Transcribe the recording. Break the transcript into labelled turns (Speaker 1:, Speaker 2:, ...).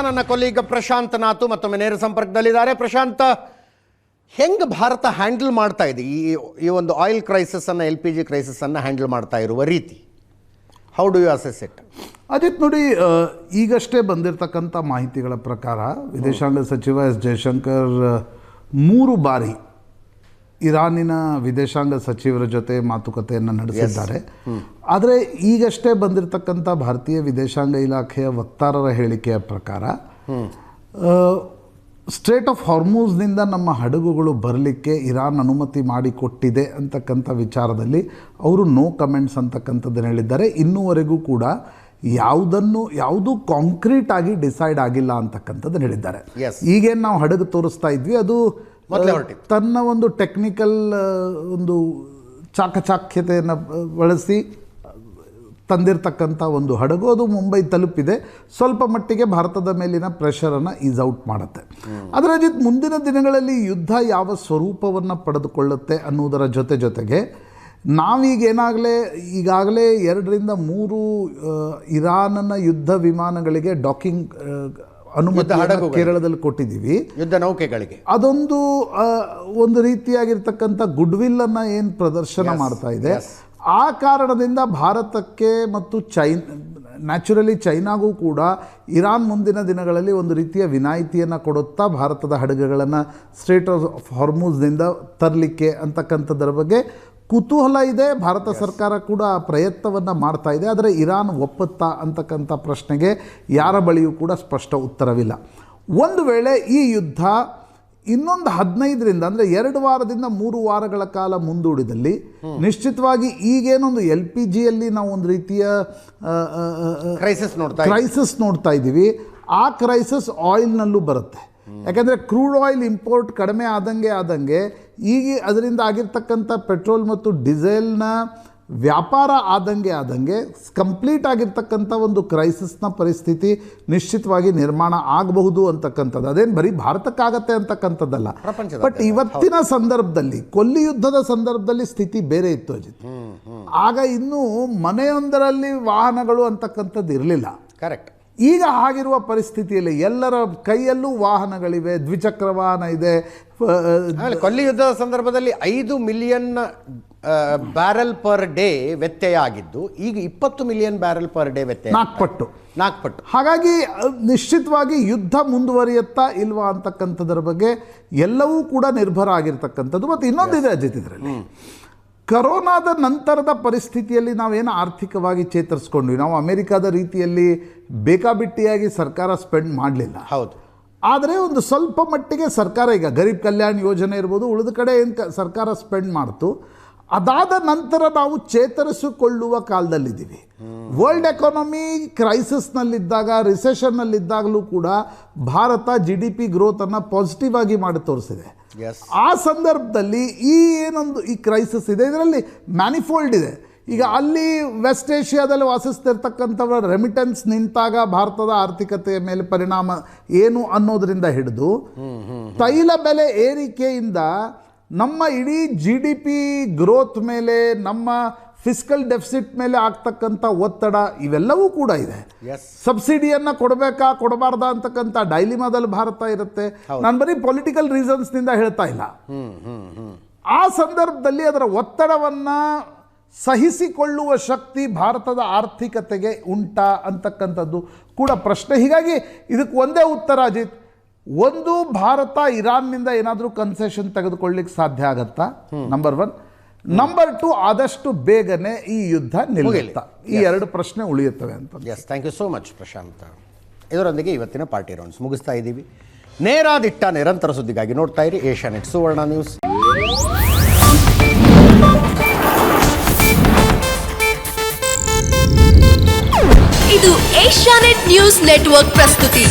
Speaker 1: ನನ್ನ ಕೊಲೀಗ ಪ್ರಶಾಂತ್ ನಾತು ಮತ್ತೊಮ್ಮೆ ನೇರ ಸಂಪರ್ಕದಲ್ಲಿದ್ದಾರೆ. ಪ್ರಶಾಂತ್, ಹೆಂಗೆ ಭಾರತ ಹ್ಯಾಂಡಲ್ ಮಾಡ್ತಾ ಇದೆ ಈ ಒಂದು ಆಯಿಲ್ ಕ್ರೈಸಿಸ್ ಅನ್ನು, LPG ಕ್ರೈಸಿಸ್ ಅನ್ನು ಹ್ಯಾಂಡಲ್ ಮಾಡ್ತಾ ಇರುವ ರೀತಿ? How do you assess it?
Speaker 2: Ajith, ನೋಡಿ, ಈಗಷ್ಟೇ ಬಂದಿರತಕ್ಕಂಥ ಮಾಹಿತಿಗಳ ಪ್ರಕಾರ ವಿದೇಶಾಂಗ ಸಚಿವ ಎಸ್ ಜಯಶಂಕರ್ 3 ಬಾರಿ ಇರಾನಿನ ವಿದೇಶಾಂಗ ಸಚಿವರ ಜೊತೆ ಮಾತುಕತೆಯನ್ನು ನಡೆಸಿದ್ದಾರೆ. ಆದರೆ ಈಗಷ್ಟೇ ಬಂದಿರತಕ್ಕಂಥ ಭಾರತೀಯ ವಿದೇಶಾಂಗ ಇಲಾಖೆಯ ವಕ್ತಾರರ ಹೇಳಿಕೆಯ ಪ್ರಕಾರ ಸ್ಟ್ರೇಟ್ ಆಫ್ ಹಾರ್ಮೂಜ್ನಿಂದ ನಮ್ಮ ಹಡಗುಗಳು ಬರಲಿಕ್ಕೆ ಇರಾನ್ ಅನುಮತಿ ಮಾಡಿಕೊಟ್ಟಿದೆ ಅಂತಕ್ಕಂಥ ವಿಚಾರದಲ್ಲಿ ಅವರು ನೋ ಕಮೆಂಟ್ಸ್ ಅಂತಕ್ಕಂಥದ್ದನ್ನು ಹೇಳಿದ್ದಾರೆ. ಇನ್ನೂವರೆಗೂ ಕೂಡ ಯಾವುದೂ ಕಾಂಕ್ರೀಟ್ ಆಗಿ ಡಿಸೈಡ್ ಆಗಿಲ್ಲ ಅಂತಕ್ಕಂಥದ್ದನ್ನು ಹೇಳಿದ್ದಾರೆ. ಈಗೇನು ನಾವು ಹಡಗು ತೋರಿಸ್ತಾ ಇದ್ವಿ, ಅದು ತನ್ನ ಒಂದು ಟೆಕ್ನಿಕಲ್ ಒಂದು ಚಾಕಚಾಕ್ಯತೆಯನ್ನು ಬಳಸಿ ತಂದಿರತಕ್ಕಂಥ ಒಂದು ಹಡಗು, ಅದು ಮುಂಬೈ ತಲುಪಿದೆ. ಸ್ವಲ್ಪ ಮಟ್ಟಿಗೆ ಭಾರತದ ಮೇಲಿನ ಪ್ರೆಷರನ್ನು ಈಸ್ ಔಟ್ ಮಾಡುತ್ತೆ. ಅದರ ಮುಂದಿನ ದಿನಗಳಲ್ಲಿ ಯುದ್ಧ ಯಾವ ಸ್ವರೂಪವನ್ನು ಪಡೆದುಕೊಳ್ಳುತ್ತೆ ಅನ್ನೋದರ ಜೊತೆಗೆ ಈಗಾಗಲೇ 2 ರಿಂದ 3 ಇರಾನ್ನ ಯುದ್ಧ ವಿಮಾನಗಳಿಗೆ ಡಾಕಿಂಗ್ ಅನುಮತಿ ಕೇರಳದಲ್ಲಿ ಕೊಟ್ಟಿದ್ದೀವಿ,
Speaker 1: ಯುದ್ಧ ನೌಕೆಗಳಿಗೆ.
Speaker 2: ಅದೊಂದು ಒಂದು ರೀತಿಯಾಗಿರ್ತಕ್ಕಂಥ ಗುಡ್ ವಿಲ್ ಅನ್ನು ಏನು ಪ್ರದರ್ಶನ ಮಾಡ್ತಾ ಇದೆ. ಆ ಕಾರಣದಿಂದ ಭಾರತಕ್ಕೆ ಮತ್ತು ನ್ಯಾಚುರಲಿ ಚೈನಾಗೂ ಕೂಡ ಇರಾನ್ ಮುಂದಿನ ದಿನಗಳಲ್ಲಿ ಒಂದು ರೀತಿಯ ವಿನಾಯಿತಿಯನ್ನು ಕೊಡುತ್ತಾ ಭಾರತದ ಹಡಗುಗಳನ್ನು ಸ್ಟ್ರೇಟ್ ಆಫ್ ಹಾರ್ಮೂಜ್ನಿಂದ ತರಲಿಕ್ಕೆ ಅಂತಕ್ಕಂಥದ್ದರ ಬಗ್ಗೆ ಕುತೂಹಲ ಇದೆ. ಭಾರತ ಸರ್ಕಾರ ಕೂಡ ಪ್ರಯತ್ನವನ್ನು ಮಾಡ್ತಾ ಇದೆ. ಆದರೆ ಇರಾನ್ ಒಪ್ಪುತ್ತಾ ಅಂತಕ್ಕಂಥ ಪ್ರಶ್ನೆಗೆ ಯಾರ ಬಳಿಯೂ ಕೂಡ ಸ್ಪಷ್ಟ ಉತ್ತರವಿಲ್ಲ. ಒಂದು ವೇಳೆ ಈ ಯುದ್ಧ ಇನ್ನೊಂದು 15 ರಿಂದ ಅಂದರೆ 2 ವಾರದಿಂದ 3 ವಾರಗಳ ಕಾಲ ಮುಂದೂಡಿದಲ್ಲಿ ನಿಶ್ಚಿತವಾಗಿ ಈಗೇನೊಂದು LPGಯಲ್ಲಿ ನಾವು ಒಂದು ರೀತಿಯ ಕ್ರೈಸಿಸ್ ನೋಡ್ತಾ ಇದ್ದೀವಿ, ಆ ಕ್ರೈಸಿಸ್ ಆಯಿಲ್ನಲ್ಲೂ ಬರುತ್ತೆ. ಯಾಕಂದರೆ ಕ್ರೂಡ್ ಆಯಿಲ್ ಇಂಪೋರ್ಟ್ ಕಡಿಮೆ ಆದಂಗೆ ಈಗ ಅದರಿಂದ ಆಗಿರ್ತಕ್ಕಂಥ ಪೆಟ್ರೋಲ್ ಮತ್ತು ಡೀಸೆಲ್ನ ವ್ಯಾಪಾರ ಆದಂಗೆ ಕಂಪ್ಲೀಟ್ ಆಗಿರ್ತಕ್ಕಂಥ ಒಂದು ಕ್ರೈಸಿಸ್ನ ಪರಿಸ್ಥಿತಿ ನಿಶ್ಚಿತವಾಗಿ ನಿರ್ಮಾಣ ಆಗಬಹುದು ಅಂತಕ್ಕಂಥದ್ದು. ಅದೇನು ಬರೀ ಭಾರತಕ್ಕಾಗತ್ತೆ ಅಂತಕ್ಕಂಥದ್ದಲ್ಲ. ಬಟ್ ಇವತ್ತಿನ ಸಂದರ್ಭದಲ್ಲಿ, ಕೊಲ್ಲಿ ಯುದ್ಧದ ಸಂದರ್ಭದಲ್ಲಿ ಸ್ಥಿತಿ ಬೇರೆ ಇತ್ತು ಅಜಿತ್. ಆಗ ಇನ್ನೂ ಮನೆಯೊಂದರಲ್ಲಿ ವಾಹನಗಳು ಅಂತಕ್ಕಂಥದ್ದು ಇರಲಿಲ್ಲ.
Speaker 1: ಕರೆಕ್ಟ್.
Speaker 2: ಈಗ ಆಗಿರುವ ಪರಿಸ್ಥಿತಿಯಲ್ಲಿ ಎಲ್ಲರ ಕೈಯಲ್ಲೂ ವಾಹನಗಳಿವೆ, ದ್ವಿಚಕ್ರ ವಾಹನ ಇದೆ.
Speaker 1: ಕೊಲ್ಲಿ ಯುದ್ಧದ ಸಂದರ್ಭದಲ್ಲಿ 5 ಮಿಲಿಯನ್ ಬ್ಯಾರೆಲ್ ಪರ್ ಡೇ ವ್ಯತ್ಯಯ ಆಗಿದ್ದು ಈಗ 20 ಮಿಲಿಯನ್ ಬ್ಯಾರೆಲ್ ಪರ್ ಡೇ ವ್ಯತ್ಯಯ, 4 ಪಟ್ಟು. ಹಾಗಾಗಿ
Speaker 2: ನಿಶ್ಚಿತವಾಗಿ ಯುದ್ಧ ಮುಂದುವರಿಯುತ್ತಾ ಇಲ್ವಾ ಅಂತಕ್ಕಂಥದ್ರ ಬಗ್ಗೆ ಎಲ್ಲವೂ ಕೂಡ ನಿರ್ಭರ ಆಗಿರ್ತಕ್ಕಂಥದ್ದು. ಮತ್ತು ಇನ್ನೊಂದಿದೆ ಅಜಿತ್, ಇದರಲ್ಲಿ ಕರೋನಾದ ನಂತರದ ಪರಿಸ್ಥಿತಿಯಲ್ಲಿ ನಾವೇನು ಆರ್ಥಿಕವಾಗಿ ಚೇತರಿಸ್ಕೊಂಡ್ವಿ. ನಾವು ಅಮೆರಿಕಾದ ರೀತಿಯಲ್ಲಿ ಬೇಕಾಬಿಟ್ಟಿಯಾಗಿ ಸರ್ಕಾರ ಸ್ಪೆಂಡ್ ಮಾಡಲಿಲ್ಲ.
Speaker 1: ಹೌದು.
Speaker 2: ಆದರೆ ಒಂದು ಸ್ವಲ್ಪ ಮಟ್ಟಿಗೆ ಸರ್ಕಾರ, ಈಗ ಗರೀಬ್ ಕಲ್ಯಾಣ್ ಯೋಜನೆ ಇರ್ಬೋದು, ಉಳಿದ ಕಡೆ ಏನು ಸರ್ಕಾರ ಸ್ಪೆಂಡ್ ಮಾಡ್ತು. ಅದಾದ ನಂತರ ನಾವು ಚೇತರಿಸಿಕೊಳ್ಳುವ ಕಾಲದಲ್ಲಿದ್ದೀವಿ. ವರ್ಲ್ಡ್ ಎಕಾನಮಿ ಕ್ರೈಸಿಸ್ನಲ್ಲಿದ್ದಾಗ, ರಿಸೆಷನ್ನಲ್ಲಿದ್ದಾಗಲೂ ಕೂಡ ಭಾರತ GDP ಗ್ರೋತನ್ನು ಪಾಸಿಟಿವ್ ಆಗಿ ಮಾಡಿ ತೋರಿಸಿದೆ. ಆ ಸಂದರ್ಭದಲ್ಲಿ ಈ ಕ್ರೈಸಿಸ್ ಇದೆ, ಇದರಲ್ಲಿ ಮ್ಯಾನಿಫೋಲ್ಡ್ ಇದೆ. ಈಗ ಅಲ್ಲಿ ವೆಸ್ಟ್ ಏಷ್ಯಾದಲ್ಲಿ ವಾಸಿಸ್ತಿರ್ತಕ್ಕಂಥವರ ರೆಮಿಟೆನ್ಸ್ ನಿಂತಾಗ ಭಾರತದ ಆರ್ಥಿಕತೆಯ ಮೇಲೆ ಪರಿಣಾಮ ಏನು ಅನ್ನೋದರಿಂದ ಹಿಡಿದು ತೈಲ ಬೆಲೆ ಏರಿಕೆಯಿಂದ ನಮ್ಮ ಇಡೀ GDP ಗ್ರೋತ್ ಮೇಲೆ, ನಮ್ಮ ಫಿಸ್ಕಲ್ ಡೆಫಿಸಿಟ್ ಮೇಲೆ ಆಗ್ತಕ್ಕಂಥ ಒತ್ತಡ, ಇವೆಲ್ಲವೂ ಕೂಡ ಇದೆ. ಸಬ್ಸಿಡಿಯನ್ನು ಕೊಡಬಾರ್ದಾ ಅಂತಕ್ಕಂಥ ಡೈಲಿಮಾದಲ್ಲಿ ಭಾರತ ಇರುತ್ತೆ. ನಾನು ಬರೀ ಪೊಲಿಟಿಕಲ್ ರೀಸನ್ಸ್ನಿಂದ ಹೇಳ್ತಾ ಇಲ್ಲ. ಆ ಸಂದರ್ಭದಲ್ಲಿ ಅದರ ಒತ್ತಡವನ್ನು ಸಹಿಸಿಕೊಳ್ಳುವ ಶಕ್ತಿ ಭಾರತದ ಆರ್ಥಿಕತೆಗೆ ಉಂಟಾ ಅಂತಕ್ಕಂಥದ್ದು ಕೂಡ ಪ್ರಶ್ನೆ. ಹೀಗಾಗಿ ಇದಕ್ಕೆ ಒಂದೇ ಉತ್ತರ ಅಜಿತ್, ಒಂದು, ಭಾರತ ಇರಾನ್ನಿಂದ ಏನಾದರೂ ಕನ್ಸೆಷನ್ ತೆಗೆದುಕೊಳ್ಳಿಕ್ಕೆ ಸಾಧ್ಯ ಆಗತ್ತಾ, ನಂಬರ್ 1. ನಂಬರ್ 2, ಆದಷ್ಟು ಬೇಗನೆ ಈ ಯುದ್ಧ ನಿಲ್ಲುತ್ತಾ. ಈ 2 ಪ್ರಶ್ನೆ ಉಳಿಯುತ್ತವೆ ಅಂತ.
Speaker 1: Thank you so much Prashanth. ಇದರೊಂದಿಗೆ ಇವತ್ತಿನ ಪಾರ್ಟಿ ರೌಂಡ್ಸ್ ಮುಗಿಸ್ತಾ ಇದ್ದೀವಿ. ನೇರಾದಿಟ್ಟ ನಿರಂತರ ಸುದ್ದಿಗಾಗಿ ನೋಡ್ತಾ ಇರಿ ಏಷ್ಯಾನೆಟ್ ಸುವರ್ಣ ನ್ಯೂಸ್.
Speaker 3: ಇದು ಏಷ್ಯಾನೆಟ್ ನ್ಯೂಸ್ ನೆಟ್ವರ್ಕ್ ಪ್ರಸ್ತುತಿ.